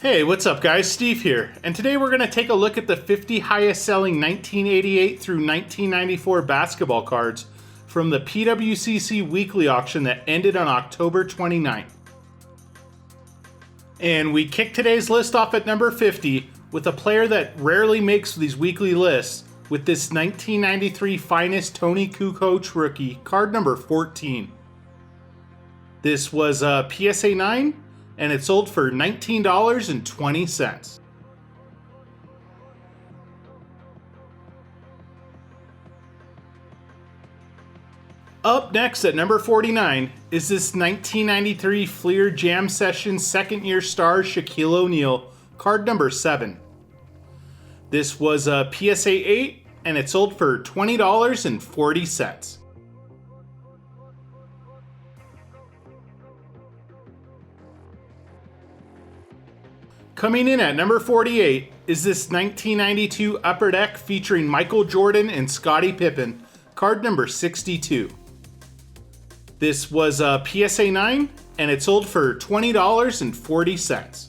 Hey, what's up guys? Steve here, and today we're going to take a look at the 50 highest selling 1988 through 1994 basketball cards from the PWCC weekly auction that ended on October 29th. And we kick today's list off at number 50 with a player that rarely makes these weekly lists with this 1993 Finest Tony Kukoc rookie, card number 14. This was a PSA 9, and it sold for $19.20. Up next at number 49 is this 1993 Fleer Jam Session second year star Shaquille O'Neal, card number 7. This was a PSA 8, and it sold for $20.40. Coming in at number 48 is this 1992 Upper Deck featuring Michael Jordan and Scottie Pippen, card number 62. This was a PSA 9, and it sold for $20.40.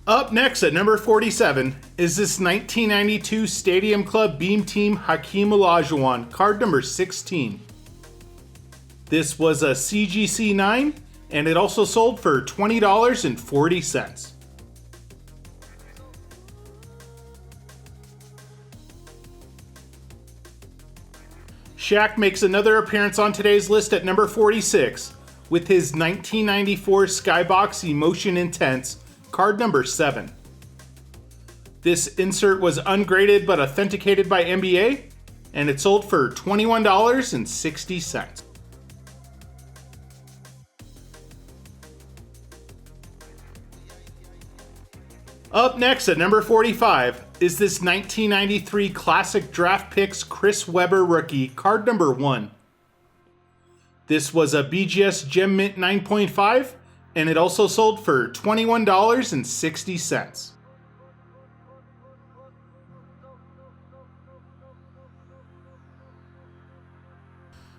Up next at number 47 is this 1992 Stadium Club Beam Team Hakeem Olajuwon, card number 16. This was a CGC 9, and it also sold for $20.40. Shaq makes another appearance on today's list at number 46 with his 1994 Skybox Emotion Intense, card number 7. This insert was ungraded but authenticated by NBA, and it sold for $21.60. Up next at number 45 is this 1993 Classic Draft Picks Chris Webber rookie, card number 1. This was a BGS Gem Mint 9.5, and it also sold for $21.60.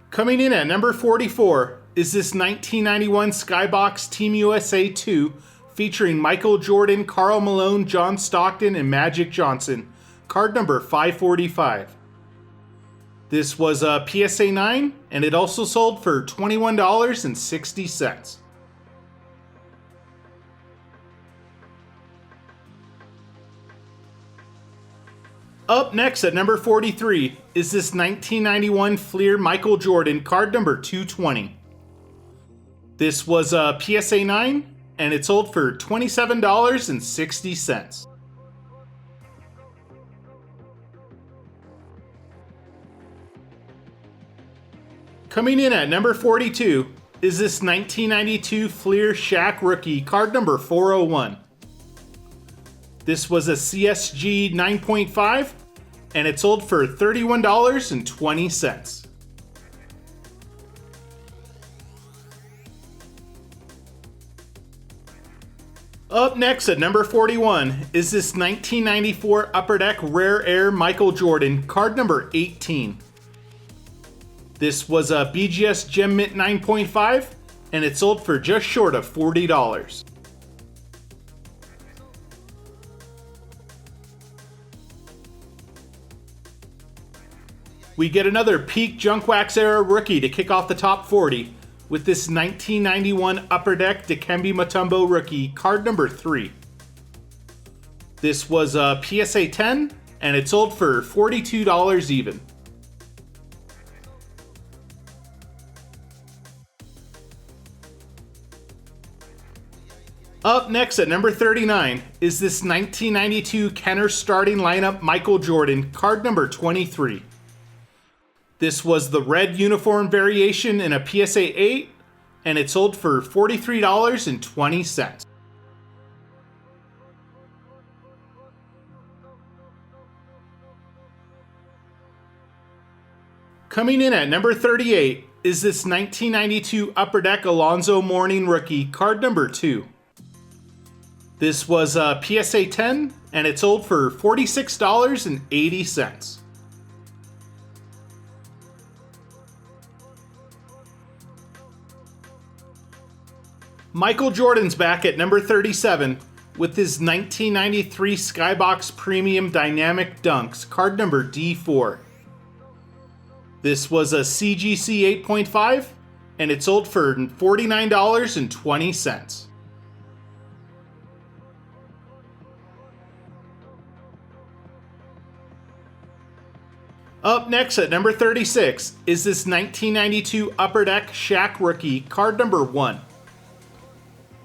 Coming in at number 44 is this 1991 Skybox Team USA 2 featuring Michael Jordan, Karl Malone, John Stockton, and Magic Johnson, card number 545. This was a PSA 9, and it also sold for $21.60. Up next at number 43 is this 1991 Fleer Michael Jordan, card number 220. This was a PSA 9, and it sold for $27.60. Coming in at number 42 is this 1992 Fleer Shaq rookie, card number 401. This was a CSG 9.5, and it sold for $31.20. Up next at number 41 is this 1994 Upper Deck Rare Air Michael Jordan, card number 18. This was a BGS Gem Mint 9.5, and it sold for just short of $40. We get another peak Junk Wax era rookie to kick off the top 40 with this 1991 Upper Deck Dikembe Mutombo rookie, card number 3. This was a PSA 10, and it sold for $42 even. Up next at number 39 is this 1992 Kenner starting lineup Michael Jordan, card number 23. This was the red uniform variation in a PSA 8, and it sold for $43.20. Coming in at number 38 is this 1992 Upper Deck Alonzo Mourning rookie, card number 2. This was a PSA 10, and it sold for $46.80. Michael Jordan's back at number 37 with his 1993 Skybox Premium Dynamic Dunks, card number D4. This was a CGC 8.5, and it sold for $49.20. Up next at number 36 is this 1992 Upper Deck Shaq Rookie, card number 1.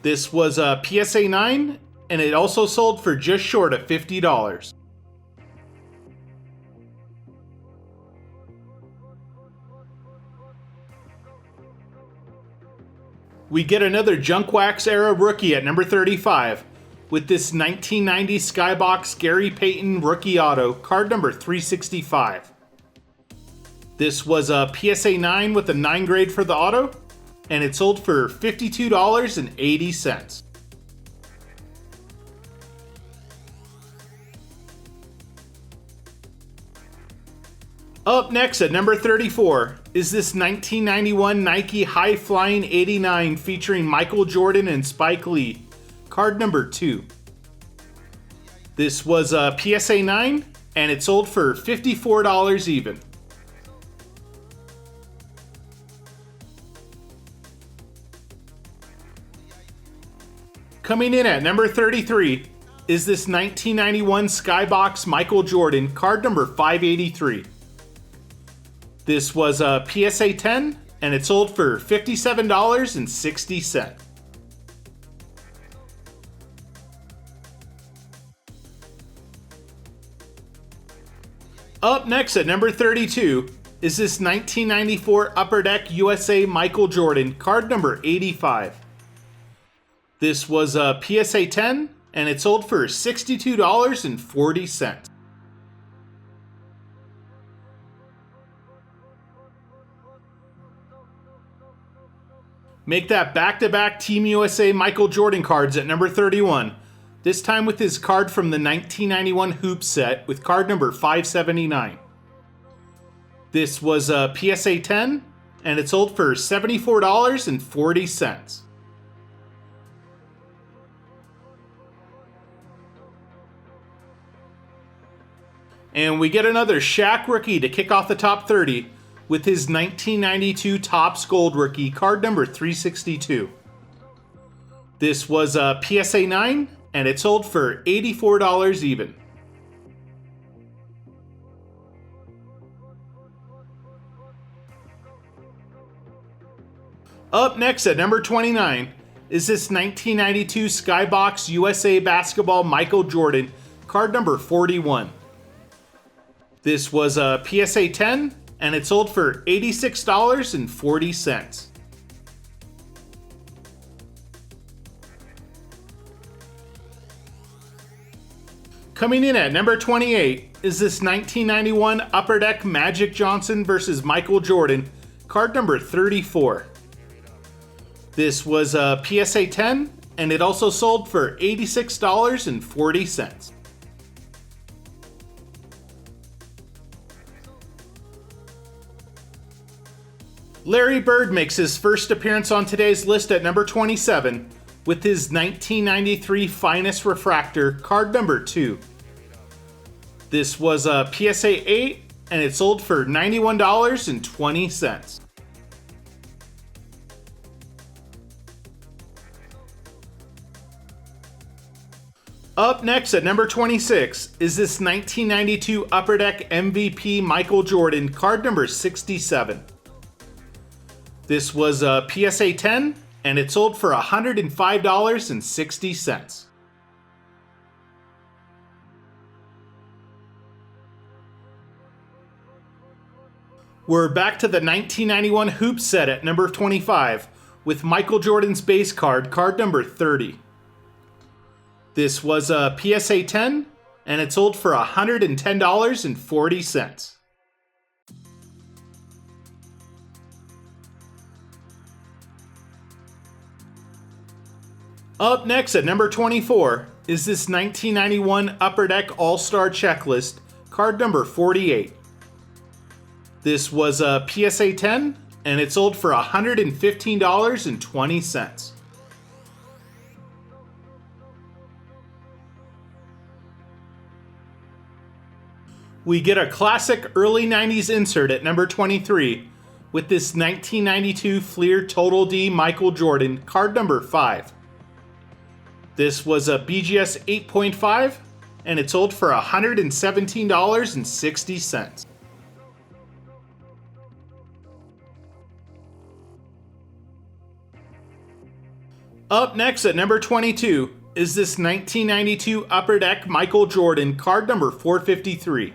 This was a PSA 9, and it also sold for just short of $50. We get another Junk Wax era rookie at number 35 with this 1990 Skybox Gary Payton Rookie Auto, card number 365. This was a PSA 9 with a 9 grade for the auto, and it sold for $52.80. Up next at number 34 is this 1991 Nike High Flying 89 featuring Michael Jordan and Spike Lee, card number 2. This was a PSA 9, and it sold for $54 even. Coming in at number 33 is this 1991 Skybox Michael Jordan, card number 583. This was a PSA 10, and it sold for $57.60. Up next at number 32 is this 1994 Upper Deck USA Michael Jordan, card number 85. This was a PSA 10, and it sold for $62.40. Make that back-to-back Team USA Michael Jordan cards at number 31, this time with his card from the 1991 Hoops set with card number 579. This was a PSA 10, and it sold for $74.40. And we get another Shaq rookie to kick off the top 30 with his 1992 Topps Gold rookie, card number 362. This was a PSA 9, and it sold for $84 even. Up next at number 29 is this 1992 Skybox USA Basketball Michael Jordan, card number 41. This was a PSA 10, and it sold for $86.40. Coming in at number 28 is this 1991 Upper Deck Magic Johnson vs. Michael Jordan, card number 34. This was a PSA 10, and it also sold for $86.40. Larry Bird makes his first appearance on today's list at number 27 with his 1993 Finest Refractor, card number 2. This was a PSA 8, and it sold for $91.20. Up next at number 26 is this 1992 Upper Deck MVP Michael Jordan, card number 67. This was a PSA 10, and it sold for $105.60. We're back to the 1991 Hoops set at number 25 with Michael Jordan's base card, card number 30. This was a PSA 10, and it sold for $110.40. Up next at number 24 is this 1991 Upper Deck All-Star Checklist, card number 48. This was a PSA 10, and it sold for $115.20. We get a classic early 90s insert at number 23 with this 1992 Fleer Total D Michael Jordan, card number 5. This was a BGS 8.5, and it sold for $117.60. Up next at number 22 is this 1992 Upper Deck Michael Jordan, card number 453.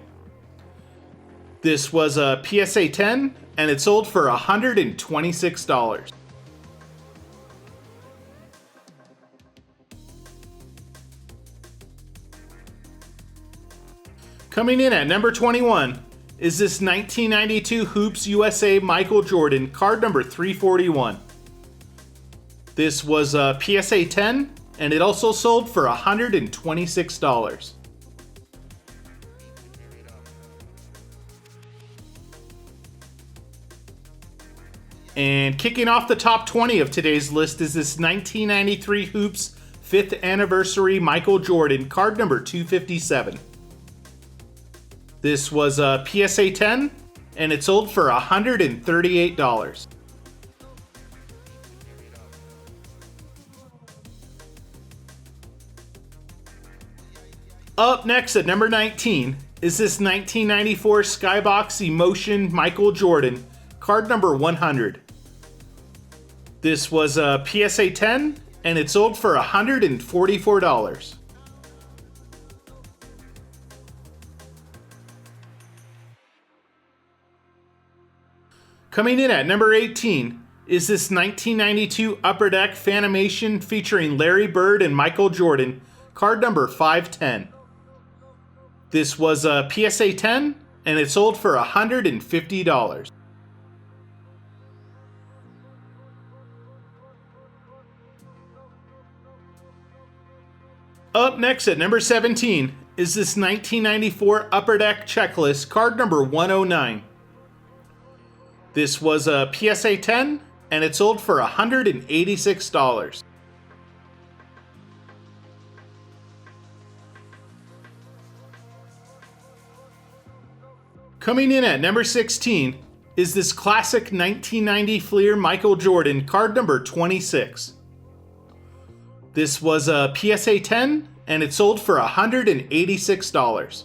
This was a PSA 10, and it sold for $126. Coming in at number 21 is this 1992 Hoops USA Michael Jordan, card number 341. This was a PSA 10, and it also sold for $126. And kicking off the top 20 of today's list is this 1993 Hoops 5th Anniversary Michael Jordan, card number 257. This was a PSA 10, and it sold for $138. Up next at number 19 is this 1994 Skybox Emotion Michael Jordan, card number 100. This was a PSA 10, and it sold for $144. Coming in at number 18 is this 1992 Upper Deck Fanimation featuring Larry Bird and Michael Jordan, card number 510. This was a PSA 10, and it sold for $150. Up next at number 17 is this 1994 Upper Deck Checklist, card number 109. This was a PSA 10, and it sold for $186. Coming in at number 16 is this classic 1990 Fleer Michael Jordan, card number 26. This was a PSA 10, and it sold for $186.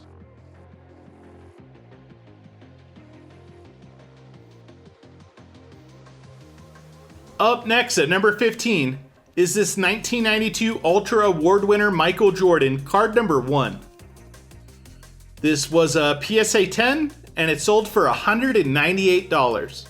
Up next at number 15 is this 1992 Ultra Award winner Michael Jordan, card number 1. This was a PSA 10, and it sold for $198.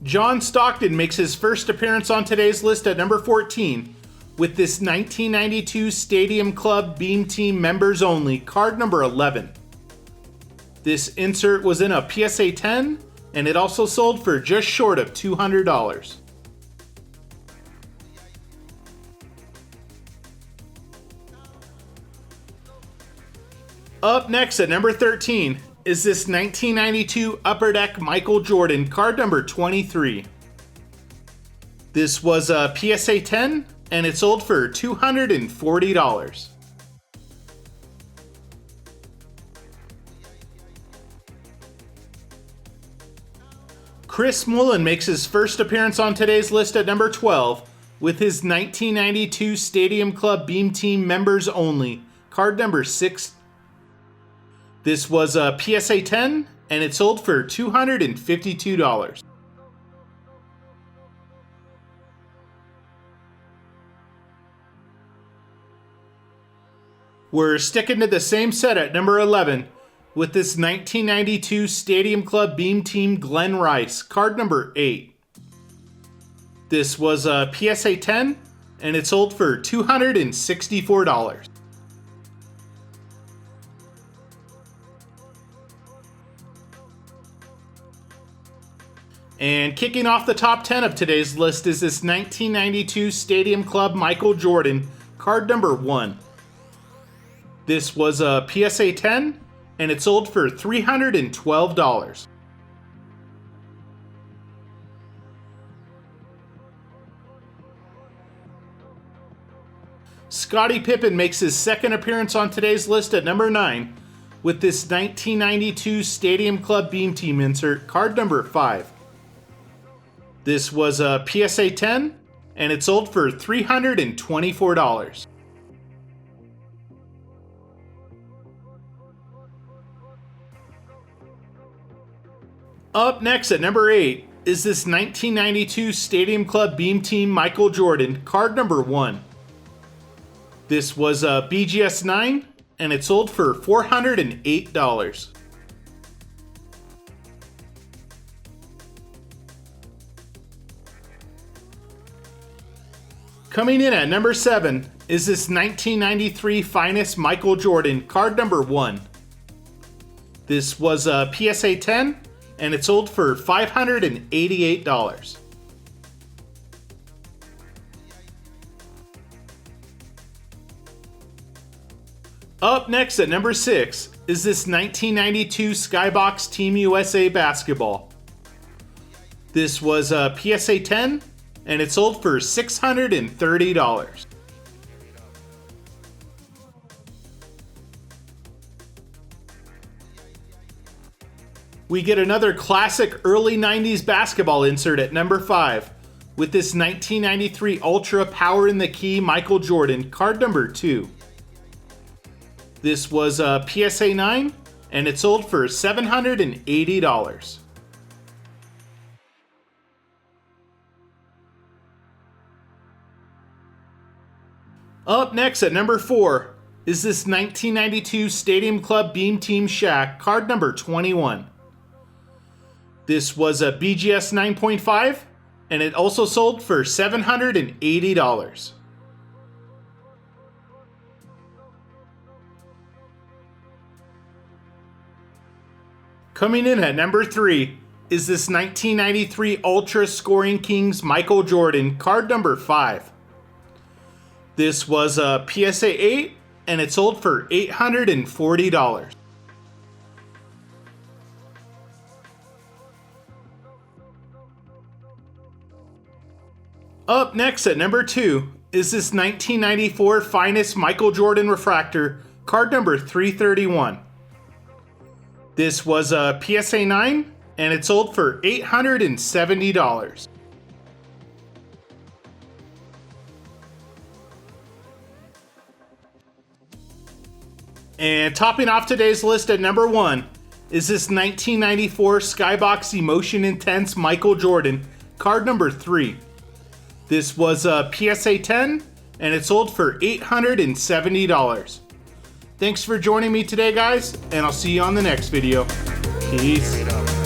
John Stockton makes his first appearance on today's list at number 14 with this 1992 Stadium Club Beam Team Members Only, card number 11. This insert was in a PSA 10, and it also sold for just short of $200. Up next at number 13 is this 1992 Upper Deck Michael Jordan, card number 23. This was a PSA 10, and it sold for $240. Chris Mullin makes his first appearance on today's list at number 12 with his 1992 Stadium Club Beam Team Members Only, card number 6. This was a PSA 10, and it sold for $252. We're sticking to the same set at number 11 with this 1992 Stadium Club Beam Team Glenn Rice, card number 8. This was a PSA 10, and it sold for $264. And kicking off the top 10 of today's list is this 1992 Stadium Club Michael Jordan, card number 1. This was a PSA 10, and it sold for $312. Scottie Pippen makes his second appearance on today's list at number 9 with this 1992 Stadium Club Beam Team insert, card number 5. This was a PSA 10, and it sold for $324. Up next at number 8 is this 1992 Stadium Club Beam Team Michael Jordan, card number 1. This was a BGS 9, and it sold for $408. Coming in at number 7 is this 1993 Finest Michael Jordan, card number 1. This was a PSA 10, and it sold for $588. Up next at number 6 is this 1992 Skybox Team USA basketball. This was a PSA 10, and it sold for $630. We get another classic early 90s basketball insert at number 5 with this 1993 Ultra Power in the Key Michael Jordan, card number 2. This was a PSA 9, and it sold for $780. Up next at number 4 is this 1992 Stadium Club Beam Team Shaq, card number 21. This was a BGS 9.5, and it also sold for $780. Coming in at number 3 is this 1993 Ultra Scoring Kings Michael Jordan, card number 5. This was a PSA 8, and it sold for $840. Up next at number 2 is this 1994 Finest Michael Jordan Refractor, card number 331. This was a PSA 9, and it sold for $870. And topping off today's list at number 1 is this 1994 Skybox Emotion Intense Michael Jordan, card number 3. This was a PSA 10, and it sold for $870. Thanks for joining me today, guys, and I'll see you on the next video. Peace.